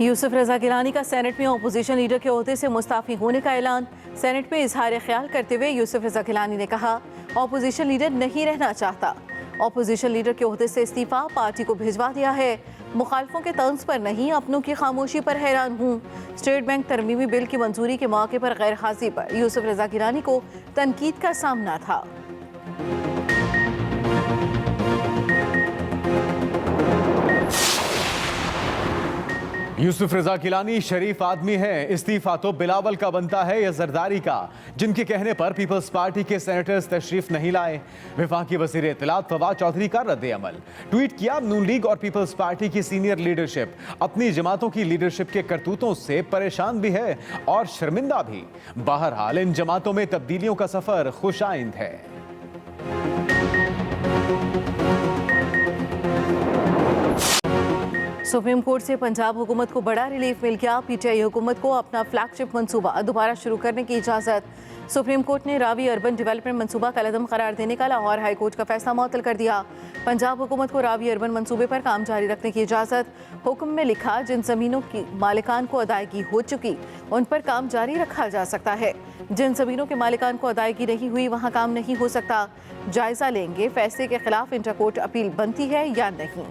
यूसुफ रजा गिलानी का सेनेट में opposition leader के ओहदे से मुस्ताफी होने का ऐलान। सेनेट में इजहार ख्याल करते हुए यूसुफ रजा गिलानी ने कहा, अपोजिशन लीडर नहीं रहना चाहता। अपोजिशन लीडर के ओहदे से इस्तीफा पार्टी को भिजवा दिया है। मुखालफों के तंज पर नहीं, अपनों की खामोशी पर हैरान हूँ। स्टेट बैंक तरमीमी बिल की मंजूरी के मौके पर गैर हाजिरी पर यूसुफ रजा गिलानी को तनकीद का सामना था। यूसुफ रजा गिलानी शरीफ आदमी है, इस्तीफा तो बिलावल का बनता है या जरदारी का, जिनके कहने पर पीपल्स पार्टी के सेनेटर्स तशरीफ नहीं लाए। वफाकी वज़ीर इत्तलात फवाद चौधरी का रद्द अमल। ट्वीट किया, नून लीग और पीपल्स पार्टी की सीनियर लीडरशिप अपनी जमातों की लीडरशिप के करतूतों से परेशान भी है और शर्मिंदा भी। बहरहाल इन जमातों में तब्दीलियों का सफर खुशाइंद है। सुप्रीम कोर्ट से पंजाब हुकूमत को बड़ा रिलीफ मिल गया। पीटीआई हुकूमत को अपना फ्लैगशिप मंसूबा दोबारा शुरू करने की इजाज़त। सुप्रीम कोर्ट ने रावी अर्बन डेवलपमेंट मंसूबा कलअदम करार देने का लाहौर हाई कोर्ट का फैसला मुअत्तल कर दिया। पंजाब हुकूमत को रावी अर्बन मंसूबे पर काम जारी रखने की इजाज़त। हुक्म में लिखा, जिन ज़मीनों की मालिकान को अदायगी हो चुकी उन पर काम जारी रखा जा सकता है। जिन ज़मीनों के मालिकान को अदायगी नहीं हुई वहाँ काम नहीं हो सकता। जायज़ा लेंगे फैसले के खिलाफ इंटर कोर्ट अपील बनती है या नहीं।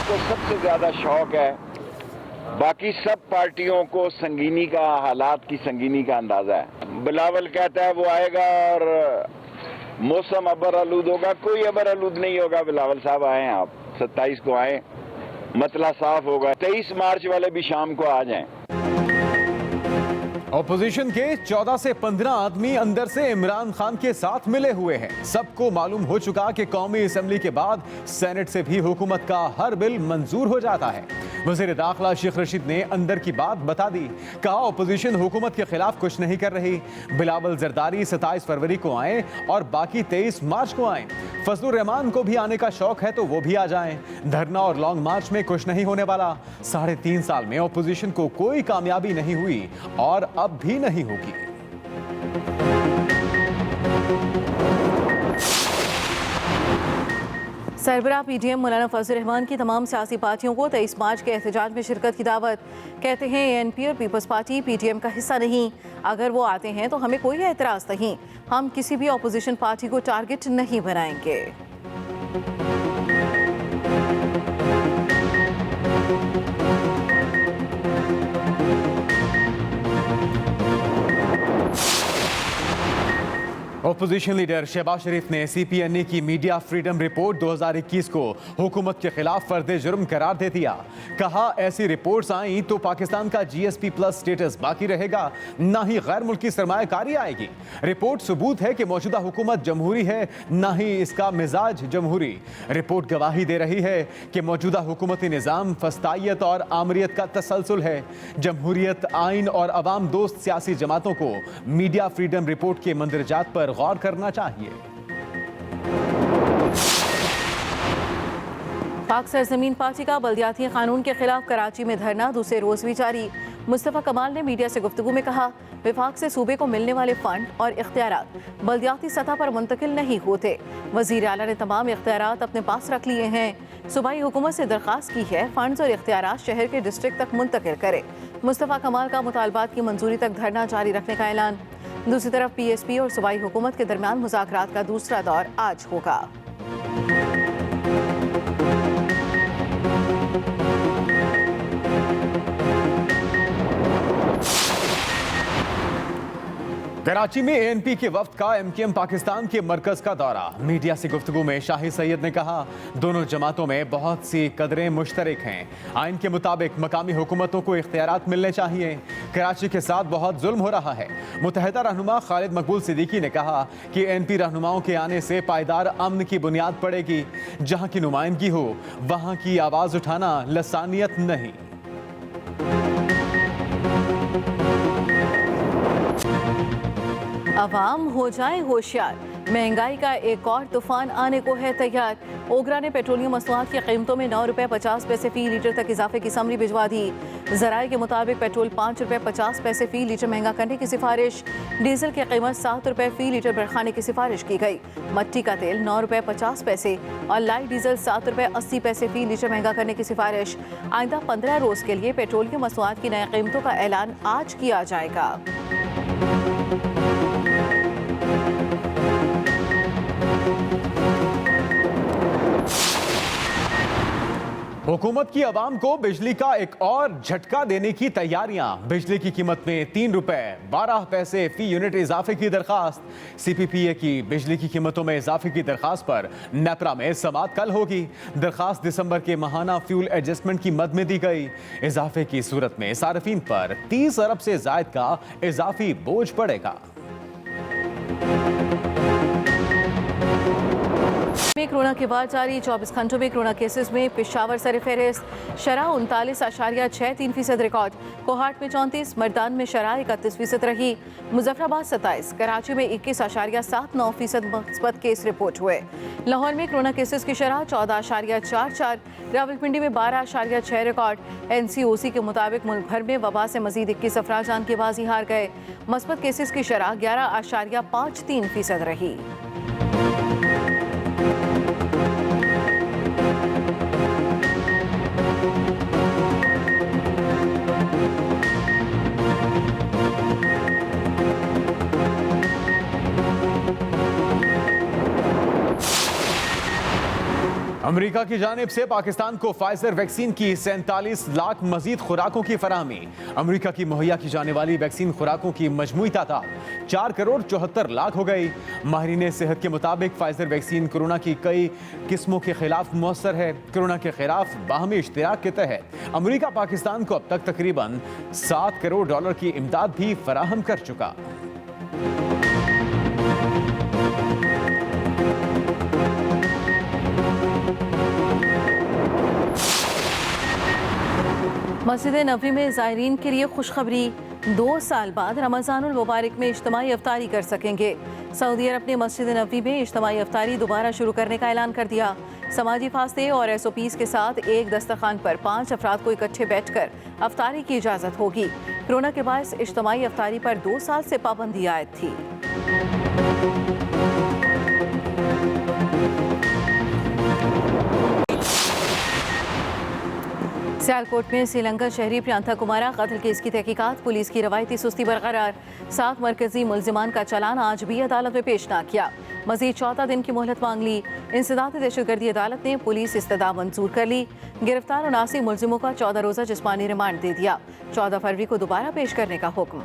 को सबसे ज्यादा शौक है, बाकी सब पार्टियों को संगीनी का, हालात की संगीनी का अंदाजा है। बिलावल कहता है वो आएगा और मौसम अबर आलूद होगा, कोई अबर आलूद नहीं होगा। बिलावल साहब आए, आप 27 को आए, मतला साफ होगा। 23 मार्च वाले भी शाम को आ जाएं। ऑपोजिशन के 14 से 15 आदमी अंदर से इमरान खान के साथ मिले हुए हैं। सबको मालूम हो चुका कि कौमी असेंबली के बाद सेनेट से भी हुकूमत का हर बिल मंजूर हो जाता है। वज़ीर दाखिला शेख रशीद ने अंदर की बात बता दी। कहा, ऑपोजिशन हुकूमत के खिलाफ कुछ नहीं कर रही। बिलावल जरदारी 27 फरवरी को आए और बाकी 23 मार्च को आए। फजलुर रहमान को भी आने का शौक है तो वो भी आ जाएं। धरना और लॉन्ग मार्च में कुछ नहीं होने वाला। 3.5 साल में ऑपोजिशन को कोई कामयाबी नहीं हुई और अब भी नहीं होगी। सरबराह पीडीएम मौलाना फजल रहमान की तमाम सियासी पार्टियों को 23 मार्च के एहतजाज में शिरकत की दावत। कहते हैं, एएनपी और पीपल्स पार्टी पीडीएम का हिस्सा नहीं। अगर वो आते हैं तो हमें कोई एतराज़ नहीं। हम किसी भी अपोजिशन पार्टी को टारगेट नहीं बनाएंगे। ऑपोजिशन लीडर शहबाज शरीफ ने सीपीएनए की मीडिया फ्रीडम रिपोर्ट 2021 को हुकूमत के खिलाफ फर्द जुर्म करार दे दिया। कहा, ऐसी रिपोर्ट्स आई तो पाकिस्तान का जीएसपी प्लस स्टेटस बाकी रहेगा, ना ही गैर मुल्की सरमायाकारी आएगी। रिपोर्ट सबूत है कि मौजूदा हुकूमत जमहूरी है, ना ही इसका मिजाज जमहूरी। रिपोर्ट गवाही दे रही है कि मौजूदा हुकूमती निज़ाम फस्तायत और आमरीत का तसलसल है। जमहूरियत, आइन और अवाम दोस्त सियासी जमातों को मीडिया फ्रीडम रिपोर्ट के मंदरजात पर गौर करना चाहिए। पाक सरजमीन पार्टी का बल्दियाती कानून के खिलाफ कराची में धरना दूसरे रोज भी जारी। मुस्तफा कमाल ने मीडिया से गुफ्तगू में कहा, विफाक से सूबे को मिलने वाले फंड और इख्तियारात बल्दियाती सतह पर मुंतकिल नहीं होते। वजीर आला ने तमाम इख्तियारात अपने पास रख लिए हैं। सूबाई हुकूमत से दरख्वास्त की है फंड्स और इख्तियारात शहर के डिस्ट्रिक्ट तक मुंतकिल करे। मुस्तफा कमाल का मुतालबात की मंजूरी तक धरना जारी रखने का ऐलान। दूसरी तरफ पीएसपी और सूबाई हुकूमत के दरमियान मुज़ाकरात का दूसरा दौर आज होगा। कराची में एएनपी के वफ्द का एमकेएम पाकिस्तान के मरकज का दौरा। मीडिया से गुफ्तगू में शाहिद सैयद ने कहा, दोनों जमातों में बहुत सी कदरें मुश्तरक हैं। आइन के मुताबिक मकामी हुकूमतों को इख्तियारात मिलने चाहिए। कराची के साथ बहुत जुल्म हो रहा है। मुत्तहिदा रहनुमा खालिद मकबूल सिद्दीकी ने कहा कि एएनपी रहनुमाओं के आने से पायदार अमन की बुनियाद पड़ेगी। जहां की नुमाइंदगी हो वहां की आवाज उठाना लसानियत नहीं। अवाम हो जाए होशियार, महंगाई का एक और तूफान आने को है तैयार। ओगरा ने पेट्रोलियम मसनूआत की कीमतों में 9 रुपये 50 पैसे फी लीटर तक इजाफे की समरी भिजवा दी। जराये के मुताबिक पेट्रोल 5 रुपये 50 पैसे फी लीटर महंगा करने की सिफारिश। डीजल की कीमत 7 रुपये फी लीटर बढ़ाने की सिफारिश की गई। मट्टी का तेल 9 रुपये 50 पैसे और लाइट डीजल 7 रुपये 80 पैसे फी लीटर महंगा करने की सिफारिश। आइंदा 15 रोज के लिए पेट्रोलियम मसनूआत की नई कीमतों का ऐलान आज किया जाएगा। हुकूमत की आवाम को बिजली का एक और झटका देने की तैयारियां। बिजली की कीमत में 3 रुपए 12 पैसे फी यूनिट इजाफे की दरखास्त। सीपीपीए की बिजली की कीमतों में इजाफे की दरखास्त पर नेपरा में समाअत कल होगी। दरखास्त दिसंबर के माहाना फ्यूल एडजस्टमेंट की मद में दी गई। इजाफे की सूरत में सार्फिन पर 30 अरब से जायद का इजाफी बोझ पड़ेगा। कोरोना के बाद जारी 24 घंटों में कोरोना केसेस में पेशावर सरफहरिस्त। शरह 39.63% रिकॉर्ड। कोहाट में 34, मर्दान में शरह 31% रही। मुजफ्फराबाद 27, कराची में 21.79% मुस्बत केस रिपोर्ट हुए। लाहौर में कोरोना केसेस की शरह 14.44, रावलपिंडी में 12.6 रिकॉर्ड। NCOC के मुताबिक मुल्क भर में वबा से मजीद 21 अफराद जान की बाजी हार गए। मुस्बत केसेस की शरह 11.53% रही। अमेरिका की जानिब से पाकिस्तान को फाइजर वैक्सीन की 47 लाख मजीद खुराकों की फराहमी। अमेरिका की मुहैया की जाने वाली वैक्सीन खुराकों की मजमूई तादाद 4 करोड़ 74 लाख हो गई। माहिरीन सेहत के मुताबिक फाइजर वैक्सीन कोरोना की कई किस्मों के खिलाफ मुअस्सर है। कोरोना के खिलाफ बाहमी इश्तिराक के तहत अमेरिका पाकिस्तान को अब तक तकरीबन $7 करोड़ की इमदाद भी फराहम कर चुका। मस्जिद नबवी में ज़ायरीन के लिए खुशखबरी। 2 साल बाद रमज़ानुल मुबारक में इज्तिमाई अफ्तारी कर सकेंगे। सऊदी अरब ने मस्जिद नबवी में इज्तिमाई अफ्तारी दोबारा शुरू करने का ऐलान कर दिया। समाजी फासले और SOPs के साथ एक दस्तरखान पर 5 अफराद को इकट्ठे बैठकर अफ्तारी की इजाज़त होगी। कोरोना के बायस इज्तिमाई अफ्तारी पर 2 साल से पाबंदी आयद थी। सियालकोट में श्रीलंका शहरी प्रियंका कुमारा कत्ल केस की तहकीकात। पुलिस की रवायती सुस्ती बरकरार। 7 मरकजी मुलजिमान का चालान आज भी अदालत में पेश न किया। मजीद 14 दिन की मोहलत मांग ली। इंसदाद दहशतगर्दी अदालत ने पुलिस इस्तदा मंजूर कर ली। गिरफ्तार 79 मुलजिमों का 14 रोज़ा जिस्मानी रिमांड दे दिया। 14 फरवरी को दोबारा पेश करने का हुक्म।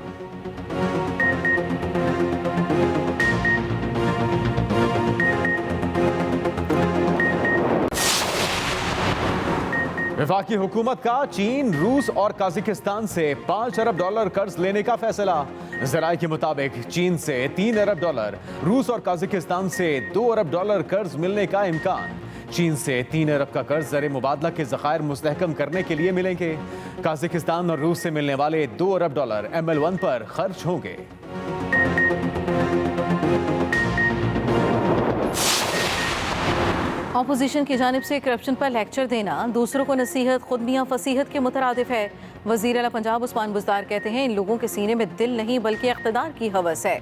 वफाकी हुकूमत का चीन, रूस और काजाकिस्तान से $5 अरब कर्ज लेने का फैसला। जराये के मुताबिक चीन से $3 अरब, रूस और काजाकिस्तान से $2 अरब कर्ज मिलने का इम्कान। चीन से 3 अरब का कर्ज ज़र मुबादला के ज़खायर मुस्तहकम करने के लिए मिलेंगे। काजाकिस्तान और रूस से मिलने वाले $2 अरब ML1 पर खर्च होंगे। अपोजिशन की जानिब से करप्शन पर लेक्चर देना दूसरों को नसीहत खुद मियाँ फसीहत के मुतरादिफ है। वज़ीर आला पंजाब उस्मान बुज़दार कहते हैं इन लोगों के सीने में दिल नहीं बल्कि इक़्तिदार की हवस है।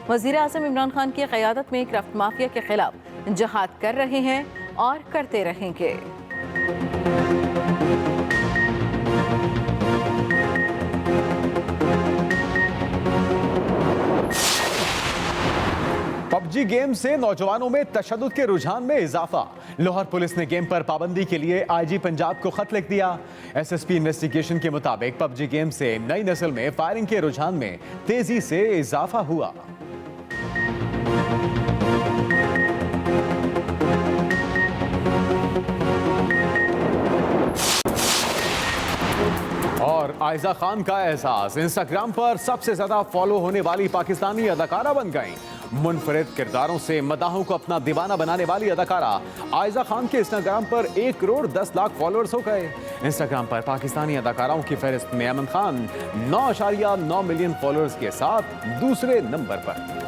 वज़ीर आज़म इमरान खान की क़यादत में क्राफ्ट माफिया के खिलाफ जहाद कर रहे हैं और करते रहेंगे। पबजी गेम से नौजवानों में तशद्दुद के रुझान में इजाफा। लाहौर पुलिस ने गेम पर पाबंदी के लिए IG पंजाब को खत लिख दिया। SSP इन्वेस्टिगेशन के मुताबिक पबजी गेम से नई नस्ल में फायरिंग के रुझान में तेजी से इजाफा हुआ। और आयजा खान का एहसास, इंस्टाग्राम पर सबसे ज्यादा फॉलो होने वाली पाकिस्तानी अदाकारा बन गई। मुनफरिद किरदारों से मदाहों को अपना दीवाना बनाने वाली अदाकारा आयजा खान के इंस्टाग्राम पर 1 करोड़ 10 लाख फॉलोअर्स हो गए। इंस्टाग्राम पर पाकिस्तानी अदाकाराओं की फहरिस्त में अमन खान 9.9 मिलियन फॉलोअर्स के साथ दूसरे नंबर पर।